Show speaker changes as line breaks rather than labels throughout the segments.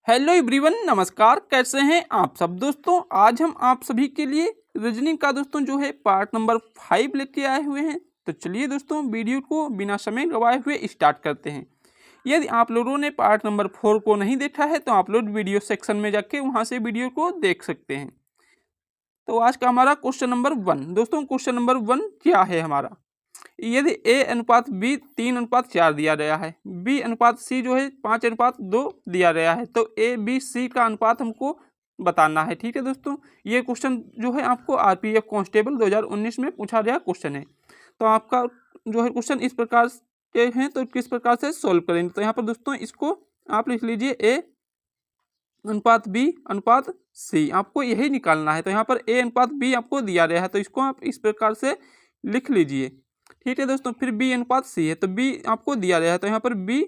Hello everyone, नमस्कार। कैसे हैं आप सब दोस्तों। आज हम आप सभी के लिए रीजनिंग का दोस्तों जो है पार्ट नंबर 5 लेके आए हुए हैं। तो चलिए दोस्तों वीडियो को बिना समय गवाए हुए स्टार्ट करते हैं। यदि आप लोगों ने पार्ट नंबर 4 को नहीं देखा है तो आप लोग वीडियो सेक्शन में जाके वहां से वीडियो को देख सकते हैं। तो आज का हमारा क्वेश्चन नंबर 1 दोस्तों, क्वेश्चन नंबर 1 क्या है हमारा। यदि a अनुपात b 3:4 दिया गया है, b अनुपात c जो है 5:2 दिया गया है, तो a b c का अनुपात हमको बताना है। ठीक है दोस्तों, ये क्वेश्चन जो है आपको आरपीएफ कांस्टेबल 2019 में पूछा गया क्वेश्चन है। तो आपका जो है क्वेश्चन इस प्रकार के हैं, तो किस प्रकार से सोल्व करेंगे। तो यहाँ पर दोस्तों इसको आप लिख लीजिए a अनुपात b अनुपात c, आपको यही निकालना है। तो यहाँ पर a अनुपात b आपको दिया गया है, तो इसको आप इस प्रकार से लिख लीजिए। ठीक है दोस्तों, फिर b अनुपात c है, तो b आपको दिया गया है, तो यहाँ पर b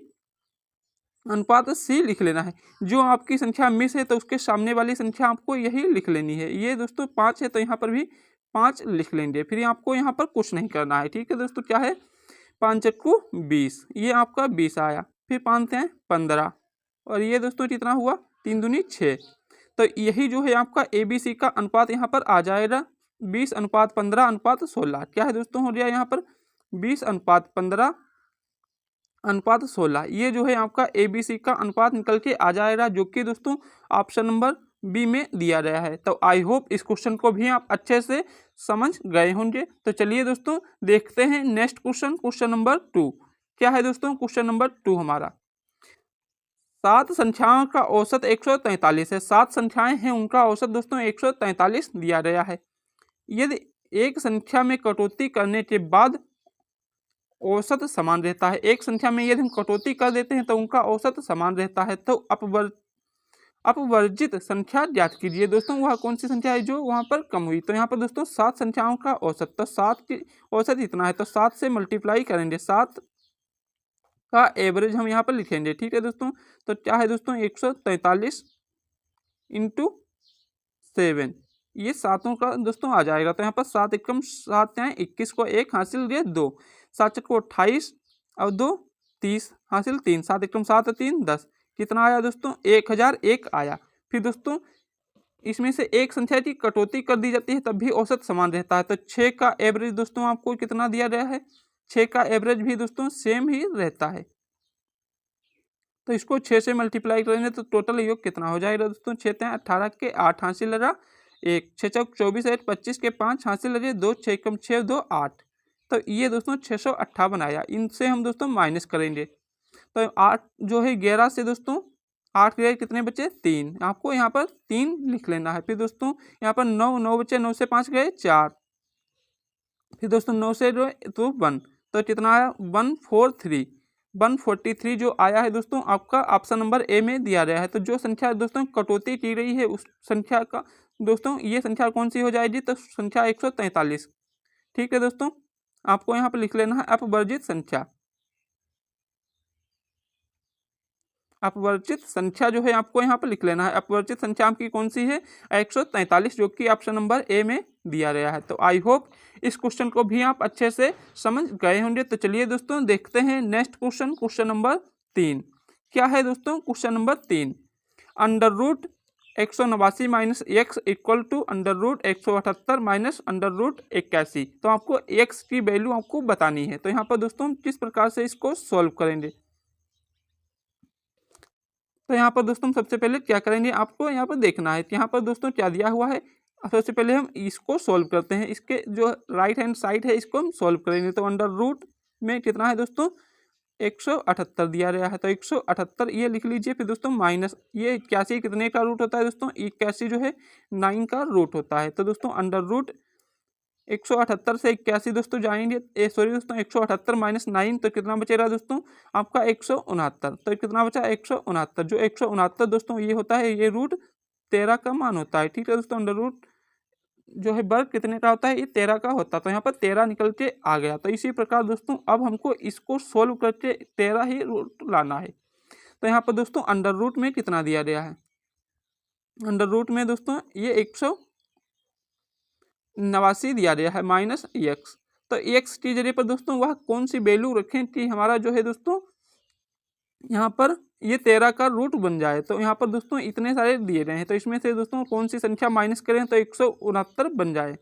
अनुपात c लिख लेना है। जो आपकी संख्या मिस है तो उसके सामने वाली संख्या आपको यही लिख लेनी है। ये दोस्तों 5 है, तो यहाँ पर भी 5 लिख लेंगे। फिर आपको यहाँ पर कुछ नहीं करना है। ठीक है दोस्तों, क्या है 5 × 20, ये आपका 20 आया। फिर 5 हैं 15, और ये दोस्तों कितना हुआ 3 दूनी 6। तो यही जो है आपका ABC का अनुपात यहाँ पर आ जाएगा 20:15:16। क्या है दोस्तों, हो गया यहाँ पर 20:15:16। ये जो है आपका ABC का अनुपात निकल के आ जाएगा, जो कि दोस्तों ऑप्शन नंबर बी में दिया गया है। तो आई होप इस क्वेश्चन को भी आप अच्छे से समझ गए होंगे। तो चलिए दोस्तों देखते हैं नेक्स्ट क्वेश्चन, क्वेश्चन नंबर 2 क्या है दोस्तों। क्वेश्चन नंबर 2 हमारा 7 संख्याओं का औसत 143 है। 7 संख्याएं हैं, उनका औसत दोस्तों 143 दिया गया है। यदि एक संख्या में कटौती करने के बाद औसत समान रहता है, एक संख्या में यदि हम कटौती कर देते हैं तो उनका औसत समान रहता है, तो अपवर्जित संख्या ज्ञात कीजिए। दोस्तों वह कौन सी संख्या है जो वहां पर कम हुई। तो यहाँ पर दोस्तों 7 संख्याओं का औसत, तो 7 की औसत इतना है, तो 7 से मल्टीप्लाई करेंगे, 7 का एवरेज हम यहाँ पर लिखेंगे। ठीक है दोस्तों, तो क्या है दोस्तों 143 × 7, ये सातों का दोस्तों आ जाएगा। तो यहाँ पर 7 एकम 7 हैं 21 को 1 हासिल गए 2, 7 को 28 और 2 30 हासिल 3, 7 एकम 7 3 10, कितना आया दोस्तों 1001 आया। फिर दोस्तों इसमें से एक संख्या की कटौती कर दी जाती है तब भी औसत समान रहता है। तो 6 का एवरेज दोस्तों आपको कितना दिया गया है, 6 का एवरेज भी दोस्तों सेम ही रहता है। तो इसको 6 से मल्टीप्लाई करेंगे तो टोटल योग कितना हो जाएगा दोस्तों, 6 18 के 8 हासिल लगा 1, 6 चौक 24 8 25 के 5 हासिल लगे 2, 6 कम 6 2 8। तो ये दोस्तों 658 आया। इनसे हम दोस्तों माइनस करेंगे, तो 8 जो है 11 से दोस्तों 8 के कितने बचे 3, आपको यहाँ पर 3 लिख लेना है। फिर दोस्तों यहाँ पर 9 बचे, 9 से 5 गए 4, फिर दोस्तों 9 से जो तो 1, तो कितना आया 143, 143 जो आया है दोस्तों आपका ऑप्शन नंबर ए में दिया गया है। तो जो संख्या दोस्तों कटौती की गई है उस संख्या का दोस्तों ये संख्या कौन सी हो जाएगी, तो संख्या 143। ठीक है दोस्तों, आपको यहाँ पर लिख लेना है अपवर्जित संख्या। अपवर्जित संख्या जो है आपको यहाँ पर लिख लेना है। अपवर्जित संख्या आपकी कौन सी है 143, जो कि ऑप्शन नंबर ए में दिया गया है। तो आई होप इस क्वेश्चन को भी आप अच्छे से समझ गए होंगे। तो चलिए दोस्तों देखते हैं नेक्स्ट क्वेश्चन, क्वेश्चन नंबर 3 क्या है दोस्तों। Question number 3 √189 minus x equal to √178 minus √81। तो आपको एक्स की वैल्यू आपको बतानी है। तो यहाँ पर दोस्तों किस प्रकार से इसको सॉल्व करेंगे। तो यहाँ पर दोस्तों सबसे पहले क्या करेंगे, आपको यहाँ पर देखना है कि यहाँ पर दोस्तों क्या दिया हुआ है। सबसे पहले हम इसको सॉल्व करते हैं, इसके जो राइट हैंड साइड है इसको हम सॉल्व करेंगे। तो अंडर रूट में कितना है दोस्तों 178 दिया गया है, तो 178 ये लिख लीजिए। फिर दोस्तों माइनस ये 81 कितने का रूट होता है दोस्तों, 81 जो है 9 का रूट होता है। तो दोस्तों अंडर रूट 178 से 81 दोस्तों जाएंगे, सॉरी दोस्तों 178 माइनस 9, तो कितना बचेगा दोस्तों आपका 169। तो कितना बचा 169, जो 169 दोस्तों ये होता है ये √13 का मान होता है। ठीक है दोस्तों, अंडर रूट जो है वर्ग कितने का होता है, ये 13 का होता है। तो यहाँ पर 13 निकल के आ गया। तो इसी प्रकार दोस्तों अब हमको इसको सोल्व करके 13 ही रूट लाना है। तो यहाँ पर दोस्तों अंडर रूट में कितना दिया गया है, अंडर रूट में दोस्तों ये 189 दिया गया है माइनस एक्स। तो एक्स की जगह पर दोस्तों वह कौन सी वैल्यू रखें कि हमारा जो है दोस्तों यहाँ पर ये 13 का रूट बन जाए। तो यहाँ पर दोस्तों इतने सारे दिए गए हैं, तो इसमें से दोस्तों कौन सी संख्या माइनस करें तो 169 बन जाए।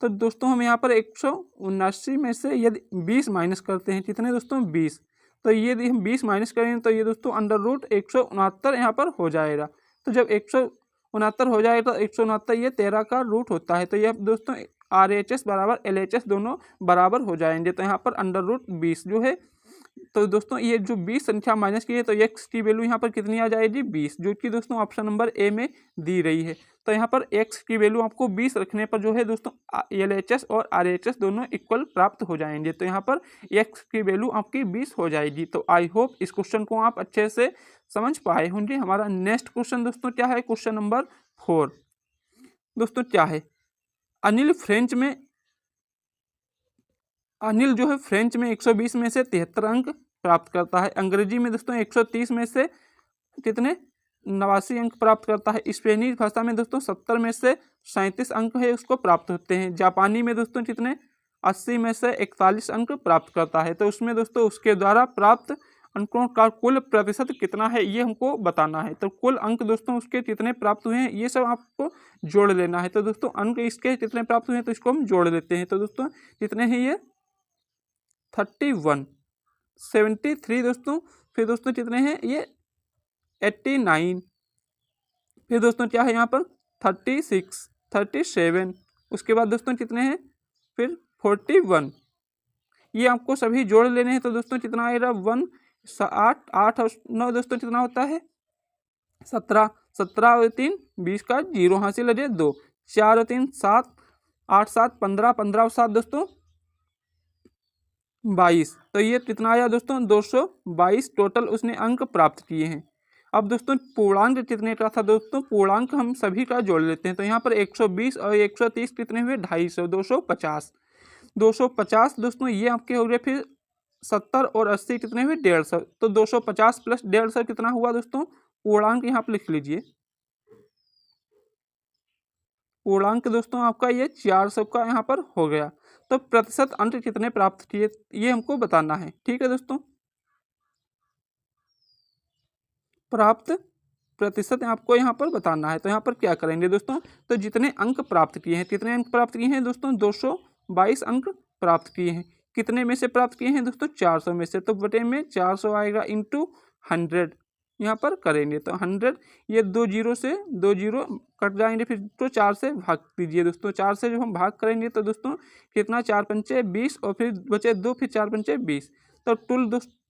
तो दोस्तों हम यहाँ पर 179 में से यदि 20 माइनस करते हैं, कितने दोस्तों 20, तो यदि हम 20 माइनस करें तो ये दोस्तों अंडर रूट 169 यहाँ पर हो जाएगा। तो जब 169 हो जाएगा तो 169 ये 13 का रूट होता है। तो ये दोस्तों RHS बराबर LHS दोनों बराबर हो जाएंगे। तो यहाँ पर अंडर रूट 20 जो है, तो दोस्तों ये जो 20 संख्या माइनस की है तो x की वैल्यू यहाँ पर कितनी आ जाएगी 20, जो कि दोस्तों ऑप्शन नंबर ए में दी रही है। तो यहाँ पर x की वैल्यू आपको 20 रखने पर जो है दोस्तों LHS और RHS दोनों इक्वल प्राप्त हो जाएंगे। तो यहाँ पर x की वैल्यू आपकी 20 हो जाएगी। तो आई होप इस क्वेश्चन को आप अच्छे से समझ पाए होंगे। हमारा नेक्स्ट क्वेश्चन दोस्तों क्या है, क्वेश्चन नंबर 4 दोस्तों क्या है, अनिल जो है फ्रेंच में 120 में से 73 अंक प्राप्त करता है। अंग्रेजी में दोस्तों 130 में से कितने 89 अंक प्राप्त करता है। स्पेनिश भाषा में दोस्तों 70 में से 37 अंक है उसको प्राप्त होते हैं। जापानी में दोस्तों कितने 80 में से 41 अंक प्राप्त करता है। तो उसमें दोस्तों उसके द्वारा प्राप्त अंकों का कुल प्रतिशत कितना है ये हमको बताना है। तो कुल अंक दोस्तों उसके कितने प्राप्त हुए हैं ये सब आपको जोड़ लेना है। तो दोस्तों अंक इसके कितने प्राप्त हुए हैं तो इसको हम जोड़ लेते हैं। तो दोस्तों कितने हैं ये 31, 73 दोस्तों, फिर दोस्तों कितने हैं ये 89, फिर दोस्तों क्या है यहाँ पर 36, 37, उसके बाद दोस्तों कितने हैं फिर 41, ये आपको सभी जोड़ लेने हैं। तो दोस्तों कितना आएगा 1 8 8 और 9 दोस्तों कितना होता है 17, 17 और 3 20 का 0 हासिल है 2, 4 और 3 7, 8 7 15, 15 और 7 दोस्तों 22। तो ये कितना आया दोस्तों 222 टोटल उसने अंक प्राप्त किए हैं। अब दोस्तों पूर्णांक कितने का था दोस्तों, पूर्णांक हम सभी का जोड़ लेते हैं। तो यहाँ पर 120 और 130 कितने हुए 250, 250, 250 दोस्तों ये आपके हो गए। फिर 70 और 80 कितने हुए 150। तो 250 प्लस 150 कितना हुआ दोस्तों, पूर्णांक यहाँ पर लिख लीजिए। पूर्णांक दोस्तों आपका ये 400 का यहाँ पर हो गया। तो प्रतिशत अंक कितने प्राप्त किए ये हमको बताना है। ठीक है दोस्तों, प्राप्त प्रतिशत आपको यहाँ पर बताना है। तो यहाँ पर क्या करेंगे दोस्तों, तो जितने अंक प्राप्त किए हैं, कितने अंक प्राप्त किए हैं दोस्तों 222 अंक प्राप्त किए हैं। कितने में से प्राप्त किए हैं दोस्तों 400 में से। तो बटे में 400 आएगा इंटू 100 यहाँ पर करेंगे। तो 100 ये 2 जीरो से 2 जीरो कट जाएंगे, फिर तो 4 से भाग दीजिए दोस्तों। 4 से जो हम भाग करेंगे तो दोस्तों कितना 4 पंचे 20 और फिर बचे 2, फिर 4 पंचे 20। तो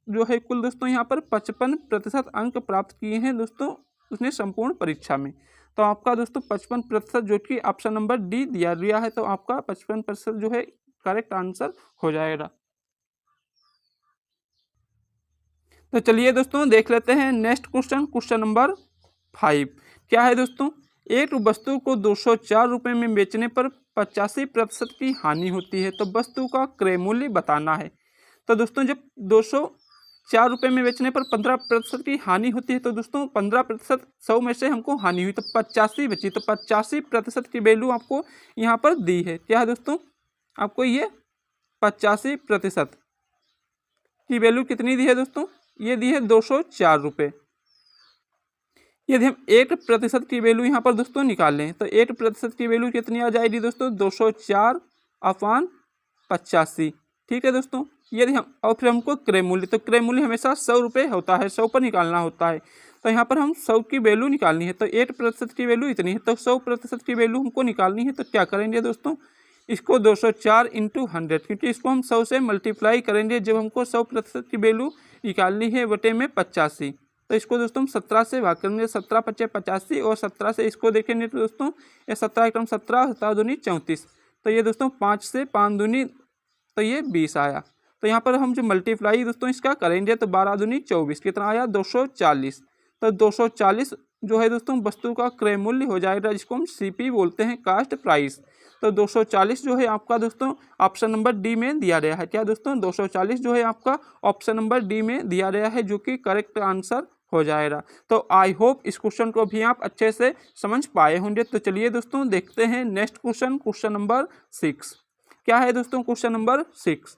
जो है कुल दोस्तों यहाँ पर 55% अंक प्राप्त किए हैं दोस्तों उसने संपूर्ण परीक्षा में। तो आपका दोस्तों 55% जो कि ऑप्शन नंबर डी दिया गया है, तो आपका 55% जो है करेक्ट आंसर हो जाएगा। तो चलिए दोस्तों देख लेते हैं नेक्स्ट क्वेश्चन, क्वेश्चन नंबर 5 क्या है दोस्तों, एक वस्तु को 204 रुपये में बेचने पर 85% की हानि होती है। तो वस्तु का क्रय मूल्य बताना है। तो दोस्तों जब 204 रुपये में बेचने पर 15% की हानि होती है, तो दोस्तों 15% 100 में से हमको हानि हुई तो 85 बची। तो 85% की वैल्यु आपको यहाँ पर दी है। क्या है दोस्तों, आपको ये 85% की वैल्यू कितनी दी है दोस्तों, ये दी है 204 रुपये। यदि हम 1% की वैल्यू यहाँ पर दोस्तों निकाल लें तो 1% की वैल्यू कितनी आ जाएगी दोस्तों 204/85। ठीक है दोस्तों, यदि हम और फिर हमको क्रय मूल्य, तो क्रय मूल्य हमेशा 100 रुपये होता है, 100 पर निकालना होता है। तो यहाँ पर हम 100 की वैल्यू निकालनी है। तो 1% की वैल्यू इतनी है, तो 100% की वैल्यू हमको निकालनी है। तो क्या करेंगे दोस्तों, इसको 204 इंटू 100, क्योंकि इसको हम 100 से मल्टीप्लाई करेंगे जब हमको 100% की वैल्यू निकालनी है बटे में 85। तो इसको दोस्तों हम 17 से भाग करेंगे, 17 पच्चे 85 और 17 से इसको देखेंगे तो दोस्तों ये 17 एकम 17, 17 दूनी 34। तो ये दोस्तों 5 से 5 दूनी तो ये 20 आया। तो यहाँ पर हम जो मल्टीप्लाई दोस्तों इसका करेंगे तो 12 दूनी 24 कितना आया 240। तो 240 जो है दोस्तों वस्तु का क्रय मूल्य हो जाएगा, जिसको हम CP बोलते हैं, कास्ट प्राइस। तो 240 जो है आपका दोस्तों ऑप्शन नंबर डी में दिया गया है। क्या दोस्तों 240 जो है आपका ऑप्शन नंबर डी में दिया गया है, जो कि करेक्ट आंसर हो जाएगा। तो आई होप इस क्वेश्चन को भी आप अच्छे से समझ पाए होंगे। तो चलिए दोस्तों देखते हैं नेक्स्ट क्वेश्चन, क्वेश्चन नंबर 6 क्या है दोस्तों, क्वेश्चन नंबर 6,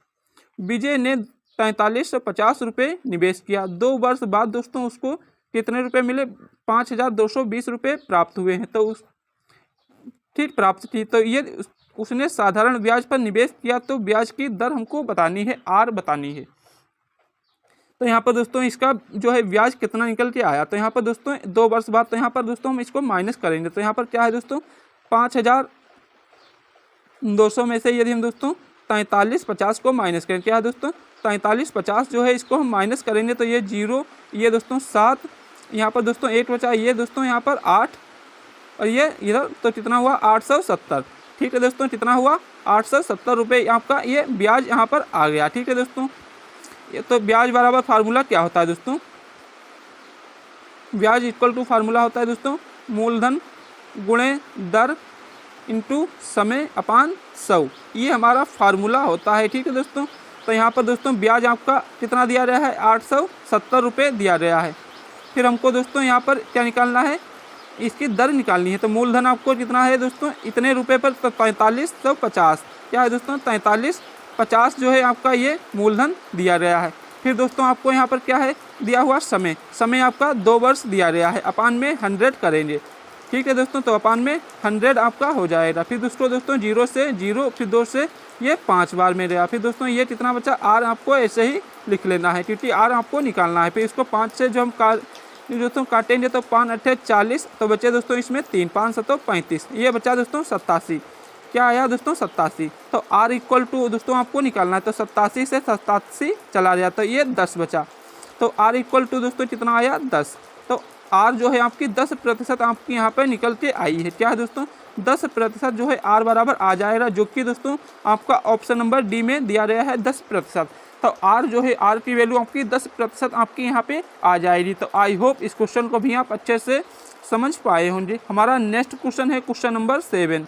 विजय ने 4350 रुपये निवेश किया। 2 वर्ष बाद दोस्तों उसको कितने रुपए मिले? 5220 रुपये प्राप्त हुए हैं। तो उस ठीक प्राप्त की। तो ये उसने साधारण ब्याज पर निवेश किया, तो ब्याज की दर हमको बतानी है, आर बतानी है। तो यहाँ पर दोस्तों इसका जो है ब्याज कितना निकल के आया, तो यहाँ पर दोस्तों 2 वर्ष बाद, तो यहाँ पर दोस्तों हम इसको माइनस करेंगे। तो यहाँ पर क्या है दोस्तों, 5200 में से यदि हम दोस्तों 4350 को माइनस करें, क्या है दोस्तों 4350 जो है इसको हम माइनस करेंगे, तो ये 0, ये दोस्तों 7, यहाँ पर दोस्तों 8 बचा, ये दोस्तों यहाँ पर 8 और ये इधर, तो कितना हुआ 870। ठीक है दोस्तों, कितना हुआ 870 रुपये आपका ये ब्याज यहाँ पर आ गया। ठीक है दोस्तों, ये तो ब्याज बराबर फार्मूला क्या होता है दोस्तों, ब्याज इक्वल टू फार्मूला होता है दोस्तों मूलधन गुणे दर इंटू समय अपान 100, ये हमारा फार्मूला होता है। ठीक है दोस्तों, तो यहाँ पर दोस्तों ब्याज आपका कितना दिया गया है, 870 रुपये दिया गया है। फिर हमको दोस्तों यहाँ पर क्या निकालना है, इसकी दर निकालनी है। तो मूलधन आपको कितना है दोस्तों, इतने रुपए पर, तो 4350, क्या है दोस्तों 4350 जो है आपका ये मूलधन दिया गया है। फिर दोस्तों आपको यहाँ पर क्या है दिया हुआ, समय, समय आपका 2 वर्ष दिया गया है, अपान में 100 करेंगे। ठीक है दोस्तों, तो अपान में 100 आपका हो जाएगा। फिर दोस्तों 0 से 0, फिर 2 से ये 5 बार में गया। फिर दोस्तों ये कितना बचा, आर आपको ऐसे ही लिख लेना है, क्योंकि आर आपको निकालना है। फिर इसको 5 से जो हम दोस्तों काटेंगे तो 5 8 40, तो बचे दोस्तों इसमें 3, 5 7 35, ये बचा दोस्तों 87। क्या आया दोस्तों 87। तो आर इक्वल टू दोस्तों आपको निकालना है, तो 87 से 87 चला गया, तो ये 10 बचा। तो आर इक्वल टू दोस्तों कितना आया 10। तो आर जो है आपकी 10% आपकी यहाँ पर निकल के आई है। क्या है दोस्तों 10% जो है आर बराबर आ जाएगा, जो कि दोस्तों आपका ऑप्शन नंबर डी में दिया गया है 10%। तो आर जो है, आर की वैल्यू आपकी 10% आपकी यहाँ पे आ जाएगी। तो आई होप इस क्वेश्चन को भी आप अच्छे से समझ पाए होंगे। हमारा नेक्स्ट क्वेश्चन है क्वेश्चन नंबर 7।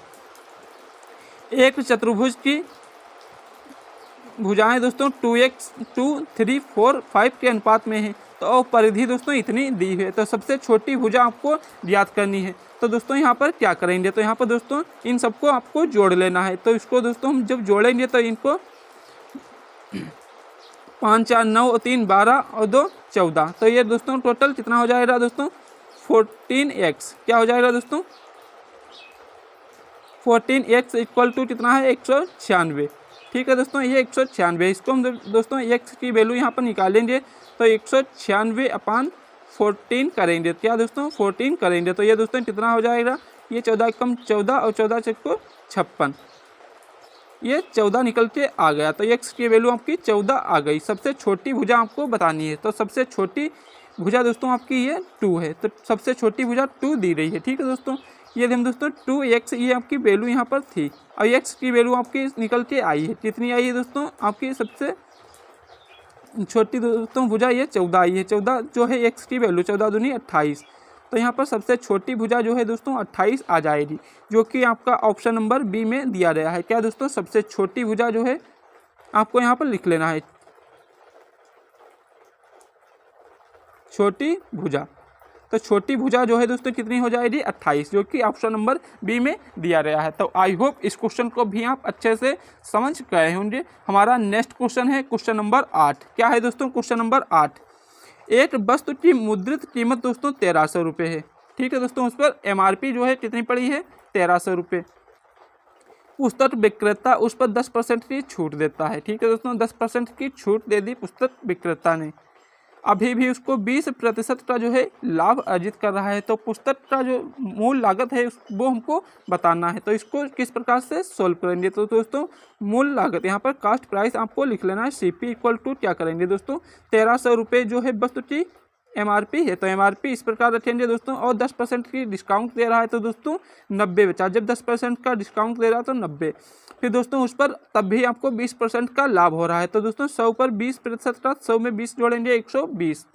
एक चतुर्भुज की भुजाएं दोस्तों 2x 2 3 4 5 के अनुपात में है, तो परिधि दोस्तों इतनी दी है। तो सबसे छोटी भुजा आपको ज्ञात करनी है। तो दोस्तों यहाँ पर क्या करेंगे, तो यहाँ पर दोस्तों इन सबको आपको जोड़ लेना है। तो इसको दोस्तों हम जब जोड़ेंगे तो इनको 5 4 9 और 3 12 और 2 14, तो ये दोस्तों टोटल कितना हो जाएगा दोस्तों 14x। क्या हो जाएगा दोस्तों 14x इक्वल टू कितना है 196। ठीक है दोस्तों, ये 196, इसको हम दोस्तों x की वैल्यू यहाँ पर निकालेंगे, तो 196 अपान 14 करेंगे। क्या दोस्तों 14 करेंगे, तो ये दोस्तों कितना हो जाएगा, ये 14 कम 14 और 14 चक्को 56, ये 14 निकल के आ गया। तो x की वैल्यू आपकी 14 आ गई। सबसे छोटी भुजा आपको बतानी है, तो सबसे छोटी भुजा दोस्तों आपकी ये 2 है, तो सबसे छोटी भुजा 2 दी गई है। ठीक है दोस्तों, ये हम दोस्तों 2x ये आपकी वैल्यू यहाँ पर थी, और x की वैल्यू आपकी निकल के आई है। कितनी आई है दोस्तों आपकी सबसे छोटी दोस्तों भुजा ये 14 आई है। 14 जो है x की वैल्यू, 14 दूनी 28, तो यहाँ पर सबसे छोटी भुजा जो है दोस्तों 28 आ जाएगी, जो कि आपका ऑप्शन नंबर बी में दिया गया है। क्या दोस्तों सबसे छोटी भुजा जो है आपको यहाँ पर लिख लेना है, छोटी भुजा। तो छोटी भुजा जो है दोस्तों कितनी हो जाएगी 28, जो कि ऑप्शन नंबर बी में दिया गया है। तो आई होप इस क्वेश्चन को भी आप अच्छे से समझ गए होंगे। हमारा नेक्स्ट क्वेश्चन है क्वेश्चन नंबर 8। क्या है दोस्तों क्वेश्चन नंबर 8, एक वस्तु की मुद्रित कीमत दोस्तों 1300 रुपये है। ठीक है दोस्तों, उस पर एमआरपी जो है कितनी पड़ी है 1300 रुपये। पुस्तक विक्रेता उस पर 10% की छूट देता है। ठीक है दोस्तों, 10% की छूट दे दी पुस्तक विक्रेता ने, अभी भी उसको 20% का जो है लाभ अर्जित कर रहा है। तो पुस्तक का जो मूल लागत है वो हमको बताना है। तो इसको किस प्रकार से सोल्व करेंगे, तो दोस्तों मूल लागत यहाँ पर कास्ट प्राइस आपको लिख लेना है, CP इक्वल टू क्या करेंगे दोस्तों 1300 रुपये जो है वस्तु की MRP है, तो MRP इस प्रकार रखेंगे दोस्तों, और 10% की डिस्काउंट दे रहा है, तो दोस्तों 90 बचा। जब 10% का डिस्काउंट दे रहा है तो 90, फिर दोस्तों उस पर तब भी आपको 20% का लाभ हो रहा है। तो दोस्तों 100 पर 20% का, 100 में 20 जोड़ेंगे 120,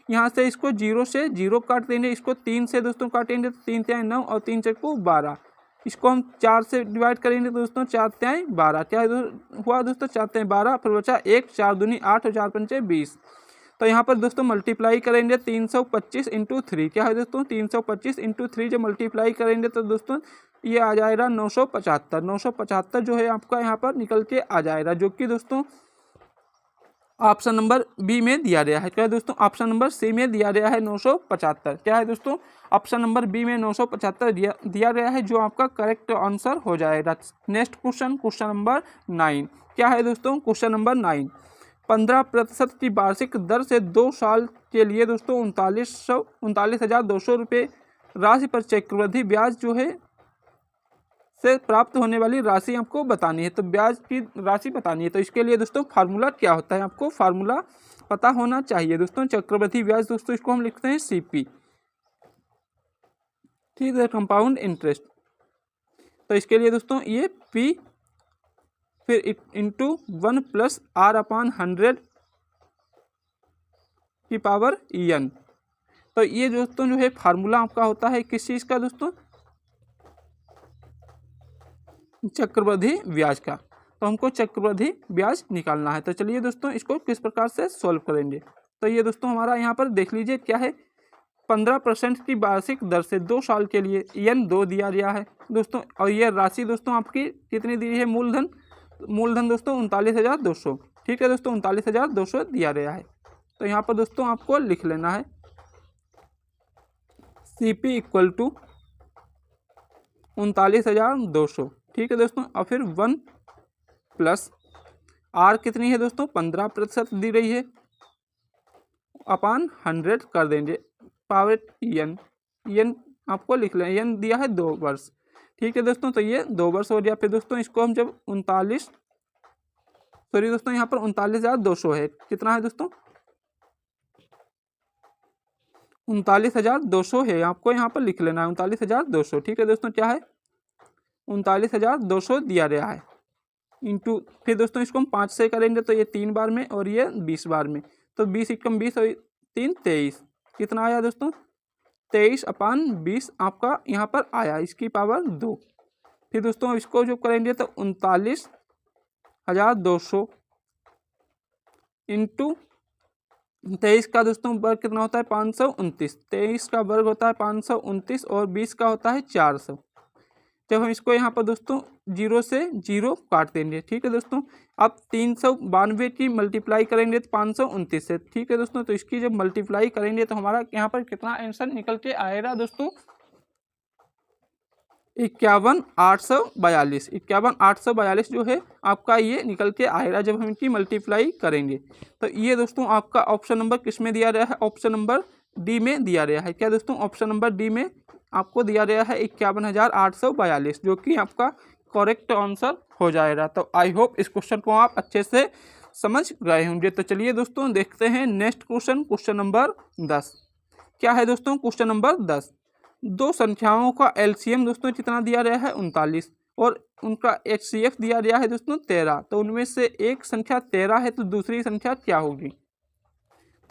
यहाँ से इसको 0 से 0 काट देंगे, इसको 3 से दोस्तों काटेंगे, तो 3 तिहाई 9 और 3 चक्कू 12, इसको हम 4 से डिवाइड करेंगे तो दोस्तों 4 तिहाई 12, क्या हुआ दोस्तों 4 तिहाई 12, फिर बचा 1, 4 दूनी 8 और 4 पंचे 20। तो यहाँ पर दोस्तों मल्टीप्लाई करेंगे 325 इंटू 3, क्या है दोस्तों 325 इंटू 3 जो मल्टीप्लाई करेंगे तो दोस्तों ये आ जाएगा 975 जो है आपका यहाँ पर निकल के आ जाएगा, जो कि दोस्तों ऑप्शन नंबर बी में दिया गया है। क्या है दोस्तों? ऑप्शन नंबर सी में दिया गया है 975। क्या है दोस्तों? ऑप्शन नंबर बी में 975 दिया गया है, जो आपका करेक्ट आंसर हो जाएगा। Next question, question number 9। क्या है दोस्तों? क्वेश्चन नंबर 9, 15% की वार्षिक दर से 2 साल के लिए दोस्तों 39,200 रुपये राशि पर चक्रवृद्धि ब्याज जो है से प्राप्त होने वाली राशि आपको बतानी है। तो ब्याज की राशि बतानी है, तो इसके लिए दोस्तों फार्मूला क्या होता है, आपको फार्मूला पता होना चाहिए दोस्तों। चक्रवृद्धि ब्याज दोस्तों इसको हम लिखते हैं सीपी, ठीक है, कंपाउंड इंटरेस्ट। तो इसके लिए दोस्तों ये पी फिर इंटू 1 + R/100 की पावर n। तो ये दोस्तों जो है फार्मूला आपका होता है किस चीज़ का दोस्तों? चक्रवृद्धि ब्याज का। तो हमको चक्रवृद्धि ब्याज निकालना है। तो चलिए दोस्तों इसको किस प्रकार से सॉल्व करेंगे। तो ये दोस्तों हमारा यहाँ पर देख लीजिए क्या है, 15% की वार्षिक दर से 2 साल के लिए n2 दिया गया है दोस्तों। और ये राशि दोस्तों आपकी कितनी दी है? मूलधन दोस्तों 39,200, ठीक है दोस्तों, 39,200 दिया गया है। तो यहाँ पर दोस्तों आपको लिख लेना है CP = 39,200, ठीक है दोस्तों। और फिर 1 + R कितनी है दोस्तों? 15% दी रही है, /100 कर देंगे, पावर n आपको लिख लें, n दिया है 2 वर्ष, ठीक है दोस्तों। तो ये 2 वर्ष हो गया। फिर दोस्तों इसको हम जब 39,200 है, कितना है दोस्तों? 39,200 है, आपको यहाँ पर लिख लेना है 39,200, ठीक है दोस्तों। क्या है? 39,200 दिया गया है इंटू, फिर दोस्तों इसको हम 5 से करेंगे तो ये 3 बार में और ये 20 बार में, तो 20 × 20 और 3 23, कितना आया दोस्तों? 23/20 आपका यहाँ पर आया, इसकी पावर 2। फिर दोस्तों इसको जो करेंगे तो 39,200 इंटू 23 का दोस्तों वर्ग कितना होता है? 529। 23 का वर्ग होता है 529 और 20 का होता है 400। जब हम इसको यहाँ पर दोस्तों 0 से 0 काट देंगे, ठीक है दोस्तों। अब 392 की मल्टीप्लाई करेंगे तो 529 से, ठीक है दोस्तों। तो इसकी जब मल्टीप्लाई करेंगे तो हमारा यहाँ पर कितना आंसर निकल के आएगा दोस्तों? 51,842। 51,842 जो है आपका ये निकल के आएगा जब हम इनकी मल्टीप्लाई करेंगे। तो ये दोस्तों आपका ऑप्शन नंबर किस में दिया गया है? ऑप्शन नंबर डी में दिया गया है। क्या दोस्तों? ऑप्शन नंबर डी में आपको दिया गया है 51,842, जो कि आपका करेक्ट आंसर हो जाएगा। तो आई होप इस क्वेश्चन को आप अच्छे से समझ गए होंगे। तो चलिए दोस्तों देखते हैं नेक्स्ट क्वेश्चन, क्वेश्चन नंबर 10। क्या है दोस्तों? क्वेश्चन नंबर 10, 2 संख्याओं का LCM दोस्तों कितना दिया गया है? 39, और उनका HCF दिया गया है दोस्तों 13। तो उनमें से एक संख्या 13 है, तो दूसरी संख्या क्या होगी?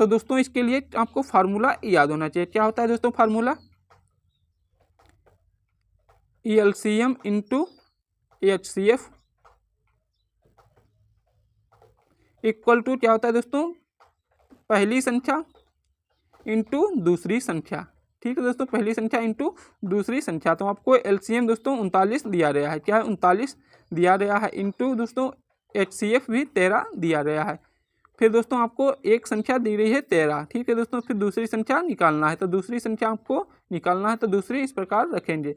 तो दोस्तों इसके लिए आपको फार्मूला याद होना चाहिए। क्या होता है दोस्तों formula? LCM × HCF equal to क्या होता है दोस्तों? पहली संख्या इंटू दूसरी संख्या, ठीक है दोस्तों, पहली संख्या इंटू दूसरी संख्या। तो आपको LCM दोस्तों 39 दिया गया है। क्या है? 39 दिया गया है, इंटू दोस्तों HCF भी 13 दिया गया है। फिर दोस्तों आपको एक संख्या दी रही है 13, ठीक है दोस्तों। फिर दूसरी संख्या निकालना है, तो दूसरी संख्या आपको निकालना है, तो दूसरी इस प्रकार रखेंगे।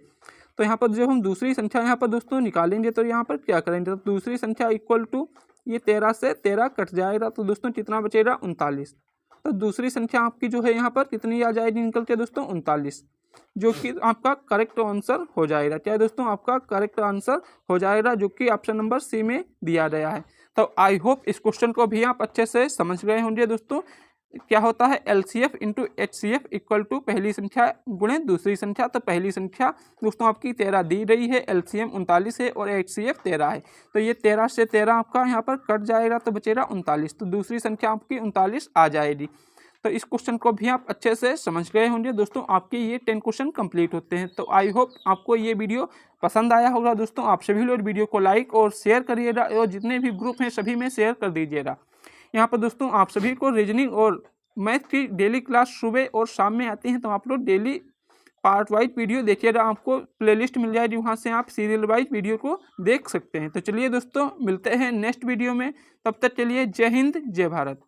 तो यहाँ पर जब हम दूसरी संख्या यहाँ पर दोस्तों निकालेंगे तो यहाँ पर क्या करेंगे? तो दूसरी संख्या इक्वल टू ये 13 से 13 कट जाएगा, तो दोस्तों कितना बचेगा? 39। तो दूसरी संख्या आपकी जो है यहाँ पर कितनी आ जाएगी निकल के दोस्तों? 39, जो कि आपका करेक्ट आंसर हो जाएगा। क्या है दोस्तों? आपका करेक्ट आंसर हो जाएगा, जो कि ऑप्शन नंबर सी में दिया गया है। तो आई होप इस क्वेश्चन को भी आप अच्छे से समझ गए होंगे दोस्तों। क्या होता है? LCF × HCF इक्वल टू पहली संख्या गुणे दूसरी संख्या। तो पहली संख्या दोस्तों आपकी 13 दी रही है, LCM 39 है और HCF 13 है। तो ये 13 से 13 आपका यहाँ पर कट जाएगा, तो बचेगा 39। तो दूसरी संख्या आपकी 39 आ जाएगी। तो इस क्वेश्चन को भी आप अच्छे से समझ गए होंगे दोस्तों। आपके ये 10 क्वेश्चन कंप्लीट होते हैं। तो आई होप आपको ये वीडियो पसंद आया होगा दोस्तों। आप सभी लोग वीडियो को लाइक और शेयर करिएगा, और जितने भी ग्रुप हैं सभी में शेयर कर दीजिएगा। यहाँ पर दोस्तों आप सभी को रीजनिंग और मैथ की डेली क्लास सुबह और शाम में आती हैं, तो आप लोग डेली पार्ट वाइज वीडियो देखिए, आपको प्लेलिस्ट मिल जाएगी, वहाँ से आप सीरियल वाइज वीडियो को देख सकते हैं। तो चलिए दोस्तों, मिलते हैं नेक्स्ट वीडियो में, तब तक चलिए जय हिंद जय भारत।